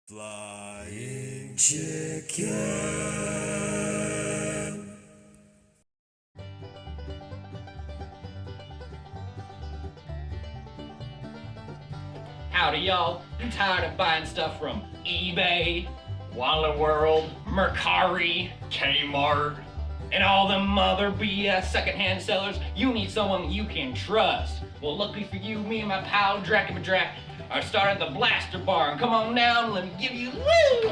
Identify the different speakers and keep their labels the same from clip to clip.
Speaker 1: Flying chicken.
Speaker 2: Howdy y'all, you tired of buying stuff from eBay, Walla World, Mercari, Kmart, and all them other BS secondhand sellers? You need someone you can trust. Well, luckily for you, me and my pal Drac are starting the Blaster Bar, and come on down, let me give you woo!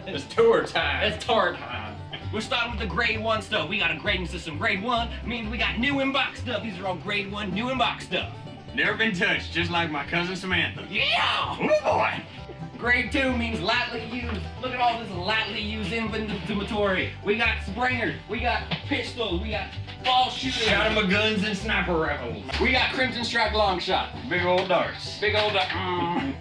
Speaker 3: It's tour time.
Speaker 2: It's tour time. We're starting with the grade 1 stuff. We got a grading system. Grade 1 means we got new in-box stuff. These are all grade 1 new in-box stuff.
Speaker 3: Never been touched, just like my cousin Samantha.
Speaker 2: Yeah! Oh boy! Grade 2 means lightly used. Look at all this lightly used inventory. We got springers, we got pistols, we got ball shooters.
Speaker 3: Shot 'em with guns and sniper rifles.
Speaker 2: We got Crimson Strike long shot.
Speaker 3: Big old darts.
Speaker 2: Big old dart. Well,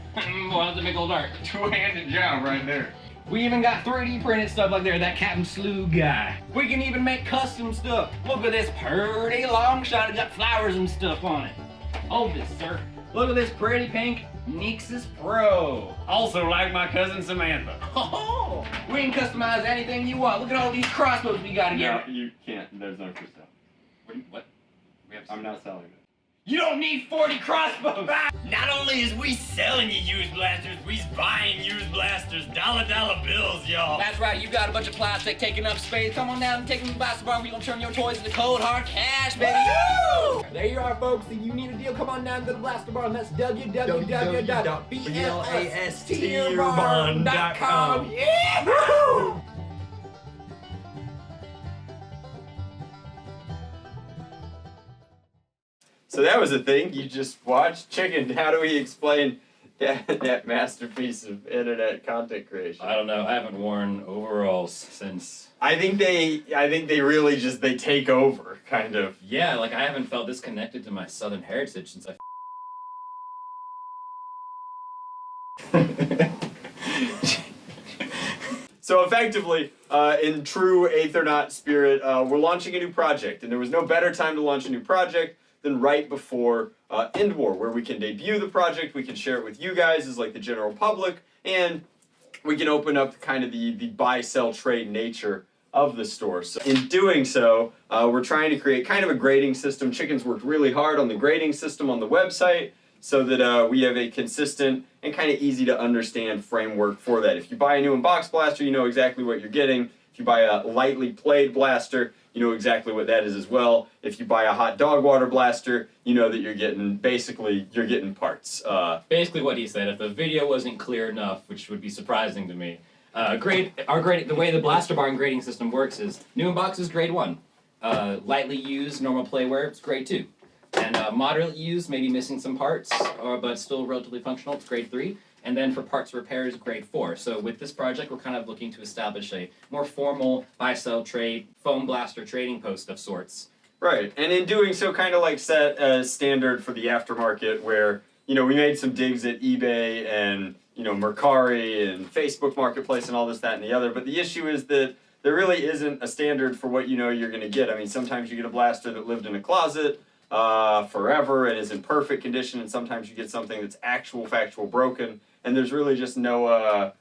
Speaker 2: that's a big old dart.
Speaker 3: Two-handed job right there.
Speaker 2: We even got 3D printed stuff like there, that Captain Slew guy. We can even make custom stuff. Look at this pretty long shot. It got flowers and stuff on it. Hold this, sir. Look at this pretty pink Nexus Pro.
Speaker 3: Also like my cousin Samantha.
Speaker 2: Oh, we can customize anything you want. Look at all these crossbows we got here.
Speaker 3: No, you can't. There's no for sale.
Speaker 2: What?
Speaker 3: I'm not selling it.
Speaker 2: You don't need 40 crossbows.
Speaker 4: Not only is we selling you used blasters, we's buying used blasters. Dollar bills, y'all.
Speaker 2: That's right, you got a bunch of plastic taking up space. Come on down and take them to the Blaster Bar. We're gonna turn your toys into cold hard cash, baby. Woo! There you are, folks. If you need a deal, come on down to the Blaster Bar, and that's www.blastrbond.com. Yeah!
Speaker 5: So that was a thing you just watched. Chicken, how do we explain that masterpiece of internet content creation?
Speaker 6: I don't know. I haven't worn overalls since.
Speaker 5: I think they really just they take over, kind of.
Speaker 6: Yeah, like I haven't felt this connected to my Southern heritage since I.
Speaker 5: So effectively, in true Aethernaut spirit, we're launching a new project, and there was no better time to launch a new project than right before End War, where we can debut the project, we can share it with you guys as like the general public, and we can open up kind of the buy, sell, trade nature of the store. So in doing so, we're trying to create kind of a grading system. Chicken's worked really hard on the grading system on the website so that we have a consistent and kind of easy to understand framework for that. If you buy a new in-box blaster, you know exactly what you're getting. If you buy a lightly played blaster, you know exactly what that is as well. If you buy a hot dog water blaster, you know that you're getting parts.
Speaker 6: Basically what he said, if the video wasn't clear enough, which would be surprising to me, the way the Blaster Bar and grading system works is, new in-box is grade 1. Lightly used, normal playware, it's grade 2. And moderately used, maybe missing some parts, but still relatively functional, it's grade 3. And then for parts repairs, grade 4. So with this project, we're kind of looking to establish a more formal buy, sell, trade, foam blaster trading post of sorts.
Speaker 5: Right, and in doing so, kind of like set a standard for the aftermarket where, you know, we made some digs at eBay and, you know, Mercari and Facebook Marketplace and all this, that, and the other. But the issue is that there really isn't a standard for what you know you're going to get. I mean, sometimes you get a blaster that lived in a closet forever and is in perfect condition, and sometimes you get something that's factual broken. And there's really just no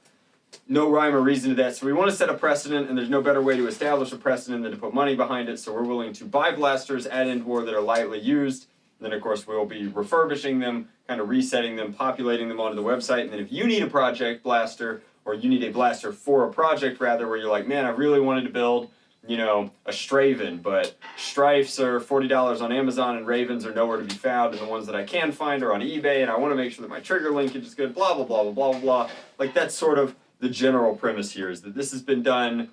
Speaker 5: rhyme or reason to that. So we want to set a precedent, and there's no better way to establish a precedent than to put money behind it. So we're willing to buy blasters at End War that are lightly used. And then, of course, we'll be refurbishing them, kind of resetting them, populating them onto the website. And then if you need a project blaster, or you need a blaster for a project, rather, where you're like, man, I really wanted to build, you know, a Straven, but Strifes are $40 on Amazon and Ravens are nowhere to be found, and the ones that I can find are on eBay, and I want to make sure that my trigger linkage is good, blah, blah, blah, blah, blah, blah. Like, that's sort of the general premise here, is that this has been done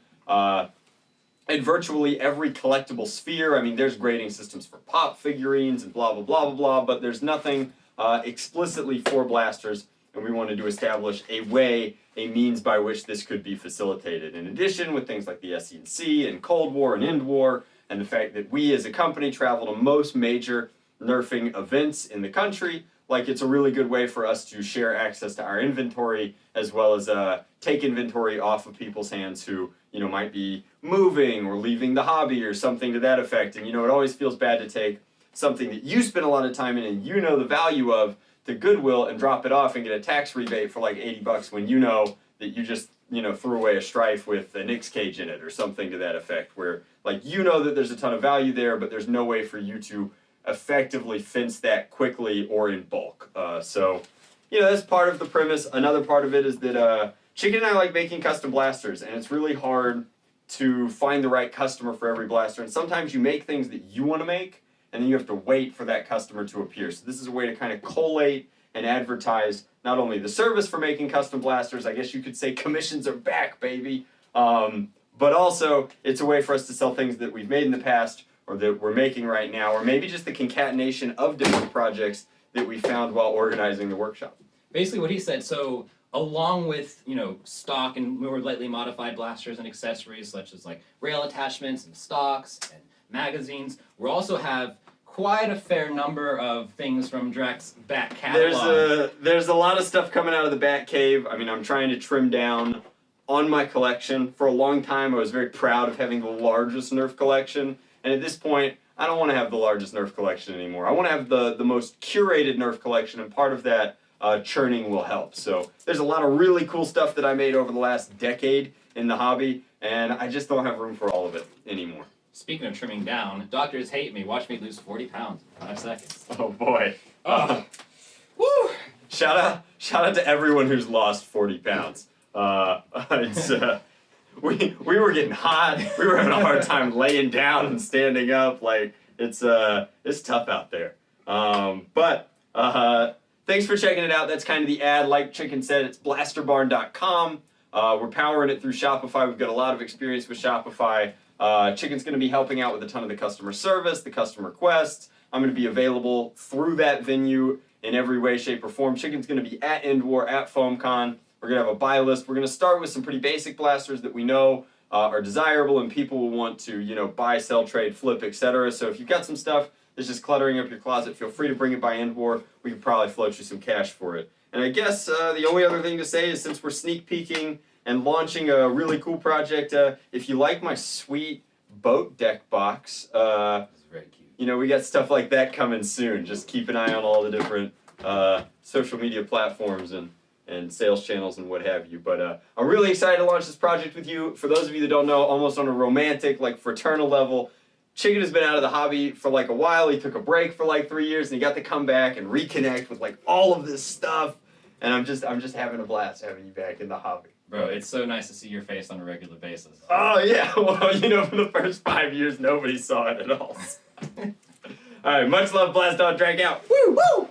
Speaker 5: in virtually every collectible sphere. I mean, there's grading systems for pop figurines and blah, blah, blah, blah, blah, but there's nothing explicitly for blasters, and we wanted to establish a means by which this could be facilitated. In addition, with things like the SEC and Cold War and End War, and the fact that we as a company travel to most major nerfing events in the country, like it's a really good way for us to share access to our inventory, as well as take inventory off of people's hands who, you know, might be moving or leaving the hobby or something to that effect. And, you know, it always feels bad to take something that you spend a lot of time in and you know the value of, to Goodwill and drop it off and get a tax rebate for like $80 when you know that you just, threw away a Strife with a Nix cage in it or something to that effect, where like you know that there's a ton of value there, but there's no way for you to effectively fence that quickly or in bulk. So that's part of the premise. Another part of it is that Chicken and I like making custom blasters, and it's really hard to find the right customer for every blaster. And sometimes you make things that you want to make, and then you have to wait for that customer to appear. So this is a way to kind of collate and advertise not only the service for making custom blasters, I guess you could say commissions are back, baby, but also it's a way for us to sell things that we've made in the past or that we're making right now, or maybe just the concatenation of different projects that we found while organizing the workshop.
Speaker 6: Basically what he said, so along with, stock and more lightly modified blasters and accessories such as like rail attachments and stocks and magazines, we also have quite a fair number of things from Drac's back catalog.
Speaker 5: There's a lot of stuff coming out of the Bat Cave. I mean, I'm trying to trim down on my collection. For a long time, I was very proud of having the largest Nerf collection, and at this point, I don't want to have the largest Nerf collection anymore. I want to have the most curated Nerf collection, and part of that churning will help. So there's a lot of really cool stuff that I made over the last decade in the hobby, and I just don't have room for all of it anymore.
Speaker 6: Speaking of trimming down, doctors hate me. Watch me lose 40 pounds in 5 seconds.
Speaker 5: Oh boy.
Speaker 6: Woo!
Speaker 5: Shout out to everyone who's lost 40 pounds. It's we were getting hot. We were having a hard time laying down and standing up. Like it's tough out there. But thanks for checking it out. That's kind of the ad. Like Chicken said, it's blasterbarn.com. We're powering it through Shopify. We've got a lot of experience with Shopify. Chicken's going to be helping out with a ton of the customer service, the customer requests. I'm going to be available through that venue in every way, shape, or form. Chicken's going to be at End War, at FoamCon. We're going to have a buy list. We're going to start with some pretty basic blasters that we know are desirable and people will want to, buy, sell, trade, flip, etc. So if you've got some stuff that's just cluttering up your closet, feel free to bring it by End War. We could probably float you some cash for it. And I guess the only other thing to say is since we're sneak peeking and launching a really cool project, if you like my sweet boat deck box,
Speaker 6: It's very cute.
Speaker 5: we got stuff like that coming soon. Just keep an eye on all the different social media platforms and sales channels and what have you. But I'm really excited to launch this project with you. For those of you that don't know, almost on a romantic, like fraternal level, Chicken has been out of the hobby for like a while. He took a break for like 3 years and he got to come back and reconnect with like all of this stuff. And I'm just having a blast having you back in the hobby.
Speaker 6: Bro, it's so nice to see your face on a regular basis.
Speaker 5: Oh yeah, well for the first 5 years nobody saw it at all. All right, much love, Blast Dog Drac out. Woo! Woo!